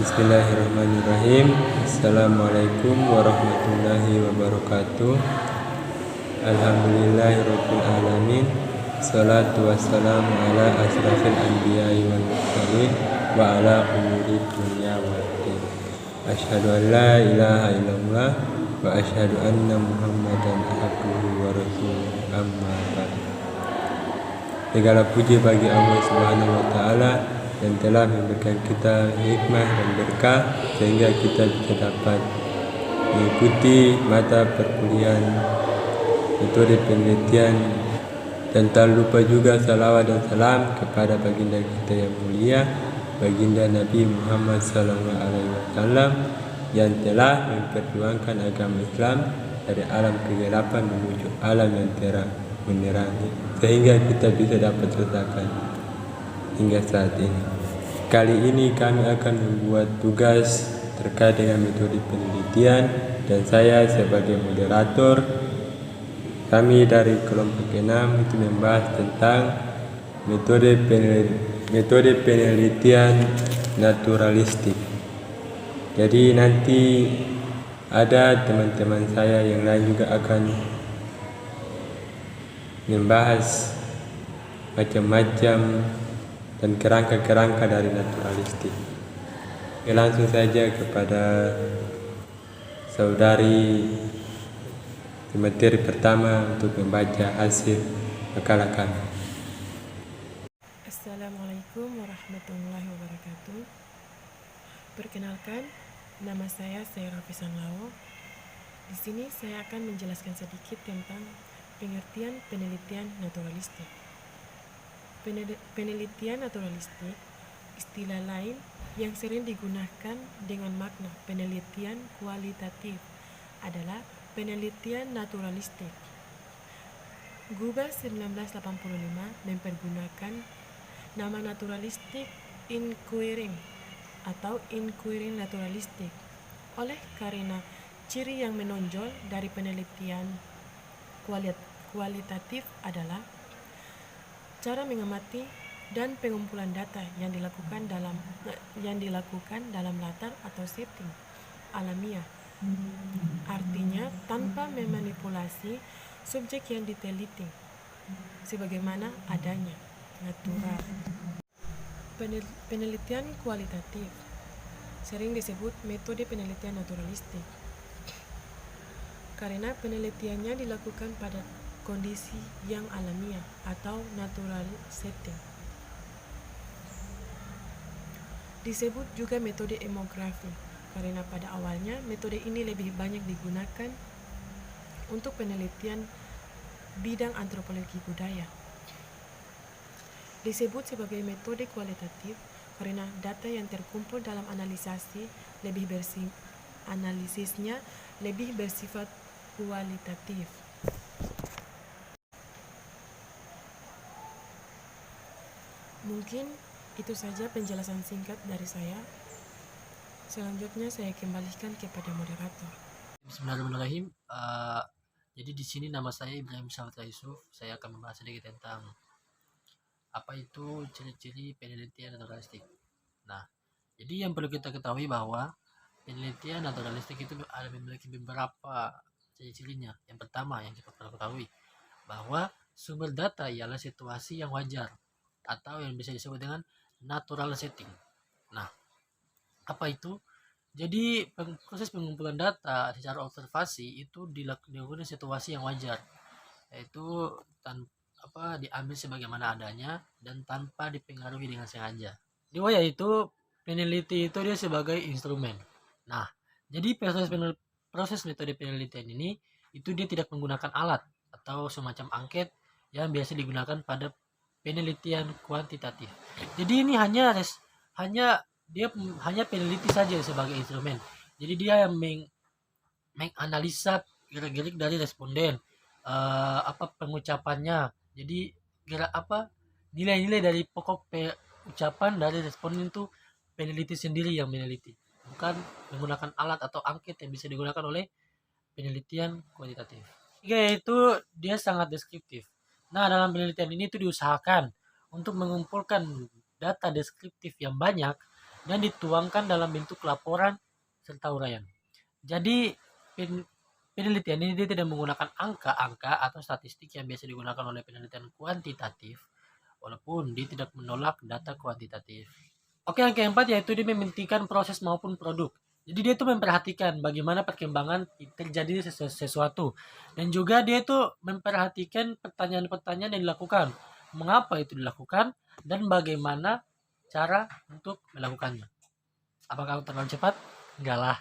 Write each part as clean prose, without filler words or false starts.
Bismillahirrahmanirrahim. Assalamualaikum warahmatullahi wabarakatuh. Alhamdulillahirabbil alamin. Shalatu wassalamu ala asrafil anbiya'i wal mursalin wa ala umuri dunya waddin. Asyhadu an la ilaha illallah wa asyhadu anna Muhammadan abduhu wa rasuluh. Amma ba'd. Segala puji bagi Allah Subhanahu wa taala yang telah memberikan kita hikmah dan berkah sehingga kita bisa dapat mengikuti mata perkuliahan metode penelitian, dan tak lupa juga salawat dan salam kepada baginda kita yang mulia, baginda Nabi Muhammad SAW, yang telah memperjuangkan agama Islam dari alam kegelapan menuju alam yang terang menerangi, sehingga kita bisa dapat rasakan hingga saat ini. Kali ini kami akan membuat tugas terkait dengan metode penelitian, dan saya sebagai moderator. Kami dari kelompok 6 itu membahas tentang metode penelitian naturalistik. Jadi nanti ada teman-teman saya yang lain juga akan membahas macam-macam dan kerangka-kerangka dari naturalistik. Langsung saja kepada saudari di materi pertama untuk membaca hasil makalah kami. Assalamualaikum warahmatullahi wabarakatuh. Perkenalkan, nama saya Rafi Sanglao. Di sini saya akan menjelaskan sedikit tentang pengertian penelitian naturalistik. Penelitian naturalistik, istilah lain yang sering digunakan dengan makna penelitian kualitatif, adalah penelitian naturalistik. Guber 1985 mempergunakan nama naturalistik inquiring atau inquiring naturalistik oleh karena ciri yang menonjol dari penelitian kualitatif adalah cara mengamati dan pengumpulan data yang dilakukan dalam latar atau setting alamiah. Artinya tanpa memanipulasi subjek yang diteliti, sebagaimana adanya natural. Penelitian kualitatif sering disebut metode penelitian naturalistik karena penelitiannya dilakukan pada kondisi yang alamiah atau natural setting. Disebut juga metode etnografi karena pada awalnya metode ini lebih banyak digunakan untuk penelitian bidang antropologi budaya. Disebut sebagai metode kualitatif karena data yang terkumpul dalam analisisnya lebih bersifat kualitatif. Mungkin itu saja penjelasan singkat dari saya. Selanjutnya saya kembalikan kepada moderator. Bismillahirrahmanirrahim. Jadi di sini nama saya Ibrahim Syafra Yusuf. Saya akan membahas sedikit tentang apa itu ciri-ciri penelitian naturalistik. Nah, jadi yang perlu kita ketahui bahwa penelitian naturalistik itu memiliki beberapa ciri-cirinya. Yang pertama yang kita perlu ketahui bahwa sumber data ialah situasi yang wajar atau yang bisa disebut dengan natural setting. Nah, apa itu? Jadi proses pengumpulan data secara observasi itu dilakukan situasi yang wajar, yaitu diambil sebagaimana adanya dan tanpa dipengaruhi dengan sengaja. Dua, yaitu peneliti itu dia sebagai instrumen. Nah, jadi proses metode penelitian ini itu dia tidak menggunakan alat atau semacam angket yang biasa digunakan pada penelitian kuantitatif. Jadi ini hanya peneliti saja sebagai instrumen. Jadi dia yang menganalisa gerak-gerik dari responden, pengucapannya. Jadi nilai-nilai dari pokok ucapan dari responden itu peneliti sendiri yang meneliti, bukan menggunakan alat atau angket yang bisa digunakan oleh penelitian kuantitatif. Yaitu dia sangat deskriptif. Nah, dalam penelitian ini itu diusahakan untuk mengumpulkan data deskriptif yang banyak dan dituangkan dalam bentuk laporan serta uraian. Jadi penelitian ini dia tidak menggunakan angka-angka atau statistik yang biasa digunakan oleh penelitian kuantitatif, walaupun dia tidak menolak data kuantitatif. Oke, yang keempat yaitu dia mementingkan proses maupun produk. Jadi dia itu memperhatikan bagaimana perkembangan terjadi sesuatu, dan juga dia itu memperhatikan pertanyaan-pertanyaan yang dilakukan, mengapa itu dilakukan, dan bagaimana cara untuk melakukannya. Apakah terlalu cepat? Enggak lah.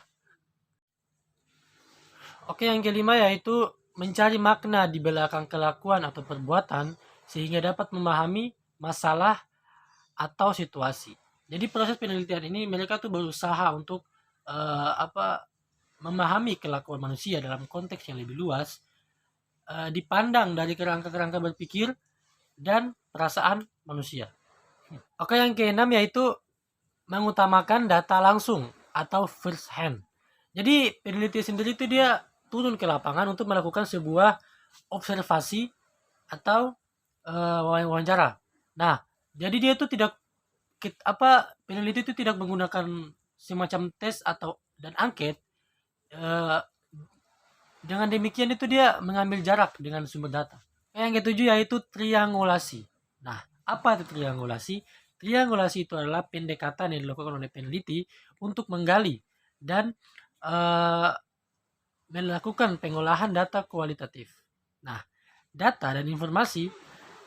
Oke, yang kelima yaitu mencari makna di belakang kelakuan atau perbuatan sehingga dapat memahami masalah atau situasi. Jadi proses penelitian ini mereka tuh berusaha untuk memahami kelakuan manusia dalam konteks yang lebih luas, dipandang dari kerangka-kerangka berpikir dan perasaan manusia. Oke, yang keenam yaitu mengutamakan data langsung atau first hand. Jadi peneliti sendiri itu dia turun ke lapangan untuk melakukan sebuah observasi atau wawancara. Nah, jadi dia itu tidak peneliti itu tidak menggunakan semacam tes atau dan angket. Dengan demikian itu dia mengambil jarak dengan sumber data. Yang ketujuh yaitu triangulasi. Nah, apa itu triangulasi? Triangulasi itu adalah pendekatan yang dilakukan oleh peneliti untuk menggali dan melakukan pengolahan data kualitatif. Nah, data dan informasi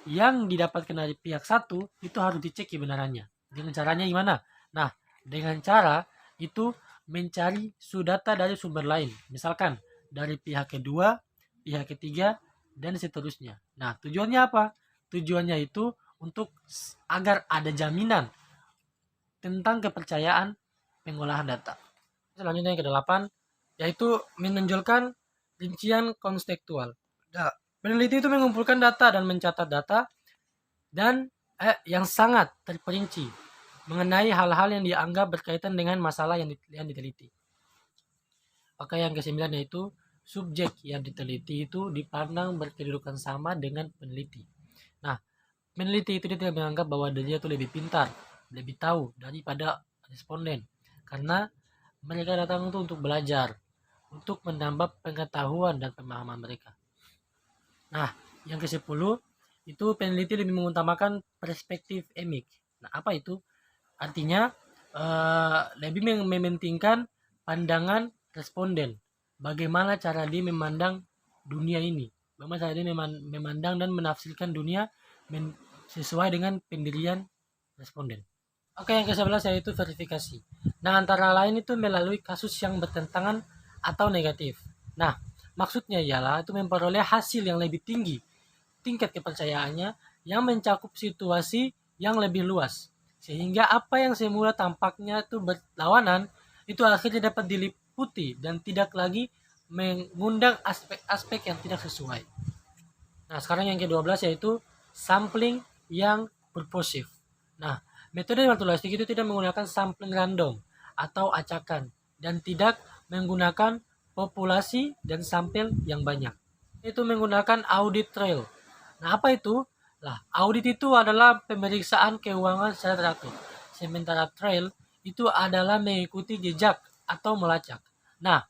yang didapatkan dari pihak satu itu harus dicek kebenarannya. Dengan caranya gimana? Nah, dengan cara itu mencari data dari sumber lain. Misalkan dari pihak kedua, pihak ketiga, dan seterusnya. Nah, tujuannya apa? Tujuannya itu untuk agar ada jaminan tentang kepercayaan pengolahan data. Selanjutnya yang ke-8 yaitu menonjolkan rincian konstekstual. Nah, peneliti itu mengumpulkan data dan mencatat data dan yang sangat terperinci mengenai hal-hal yang dianggap berkaitan dengan masalah yang diteliti. Oke, yang ke-9 yaitu subjek yang diteliti itu dipandang berkedudukan sama dengan peneliti. Nah, peneliti itu tidak menganggap bahwa dia itu lebih pintar, lebih tahu daripada responden, karena mereka datang untuk belajar, untuk menambah pengetahuan dan pemahaman mereka. Nah, yang ke-10 itu peneliti lebih mengutamakan perspektif emik. Nah, apa itu? Artinya lebih mementingkan pandangan responden. Bagaimana cara dia memandang dunia ini. Bagaimana cara dia memandang dan menafsirkan dunia sesuai dengan pendirian responden. Oke, yang ke-11 yaitu verifikasi. Nah, antara lain itu melalui kasus yang bertentangan atau negatif. Nah, maksudnya ialah itu memperoleh hasil yang lebih tinggi, tingkat kepercayaannya yang mencakup situasi yang lebih luas. Sehingga apa yang semula tampaknya itu berlawanan, itu akhirnya dapat diliputi dan tidak lagi mengundang aspek-aspek yang tidak sesuai. Nah, sekarang yang ke-12 yaitu sampling yang purposive. Nah, metode naturalistik itu tidak menggunakan sampling random atau acakan dan tidak menggunakan populasi dan sampel yang banyak. Itu menggunakan audit trail. Nah, apa itu? Nah, audit itu adalah pemeriksaan keuangan secara teratur. Sementara trail itu adalah mengikuti jejak atau melacak. Nah,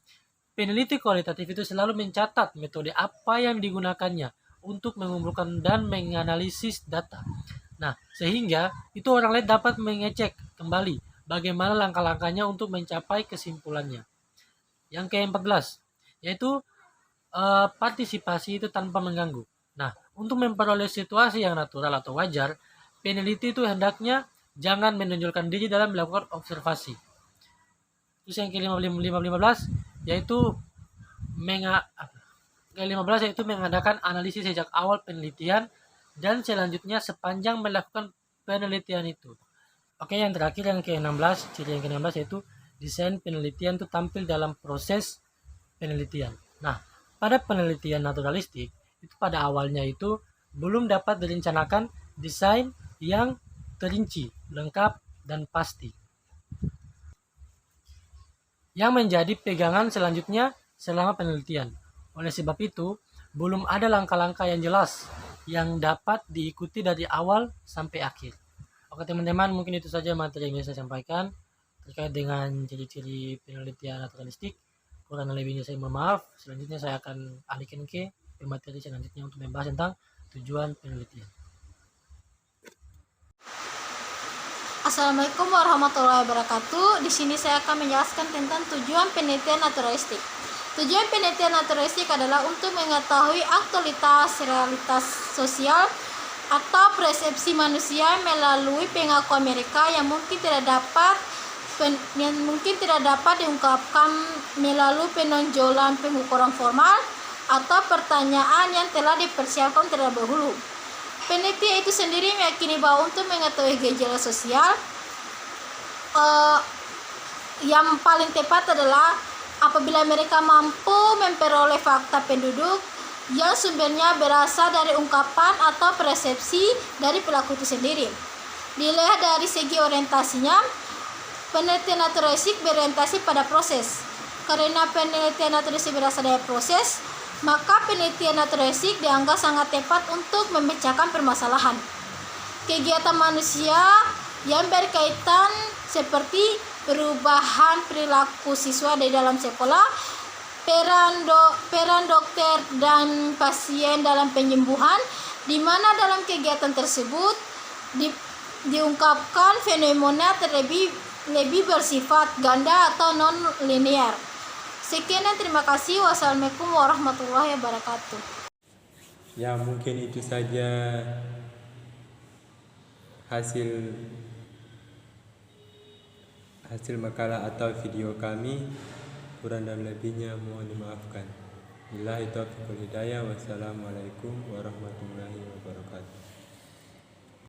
peneliti kualitatif itu selalu mencatat metode apa yang digunakannya untuk mengumpulkan dan menganalisis data. Nah, sehingga itu orang lain dapat mengecek kembali bagaimana langkah-langkahnya untuk mencapai kesimpulannya. Yang ke-14 yaitu partisipasi itu tanpa mengganggu. Nah, untuk memperoleh situasi yang natural atau wajar, peneliti itu hendaknya jangan menonjolkan diri dalam melakukan observasi. Terus yang ke-15 yaitu yaitu mengadakan analisis sejak awal penelitian dan selanjutnya sepanjang melakukan penelitian itu. Oke, yang terakhir yang ke-16, ciri yang ke-16 yaitu desain penelitian itu tampil dalam proses penelitian. Nah, pada penelitian naturalistik itu pada awalnya itu belum dapat direncanakan desain yang terinci, lengkap, dan pasti. Yang menjadi pegangan selanjutnya selama penelitian. Oleh sebab itu, belum ada langkah-langkah yang jelas yang dapat diikuti dari awal sampai akhir. Oke teman-teman, mungkin itu saja materi yang bisa saya sampaikan. terkait dengan ciri-ciri penelitian naturalistik. Kurang lebihnya saya mohon maaf. Selanjutnya saya akan alihkan ke materi selanjutnya untuk membahas tentang tujuan penelitian. Assalamualaikum warahmatullahi wabarakatuh. Di sini saya akan menjelaskan tentang tujuan penelitian naturalistik. Tujuan penelitian naturalistik adalah untuk mengetahui aktualitas, realitas sosial, atau persepsi manusia melalui pengakuan mereka yang mungkin tidak dapat diungkapkan melalui penonjolan pengukuran formal atau pertanyaan yang telah dipersiapkan terlebih dahulu. Penelitian itu sendiri meyakini bahwa untuk mengetahui gejala sosial yang paling tepat adalah apabila mereka mampu memperoleh fakta penduduk yang sumbernya berasal dari ungkapan atau persepsi dari pelaku itu sendiri. Dilihat dari segi orientasinya, penelitian naturalistik berorientasi pada proses. Karena penelitian naturalistik berasal dari proses, maka penelitian naturalistik dianggap sangat tepat untuk memecahkan permasalahan kegiatan manusia yang berkaitan seperti perubahan perilaku siswa di dalam sekolah, peran dokter dan pasien dalam penyembuhan, di mana dalam kegiatan tersebut diungkapkan fenomena lebih bersifat ganda atau non-linear. Sekian dan terima kasih. Wassalamualaikum warahmatullahi wabarakatuh. Ya, mungkin itu saja hasil makalah atau video kami. Kurang dan lebihnya mohon dimaafkan. Billahi taufiq wal hidayah. Wassalamualaikum warahmatullahi wabarakatuh.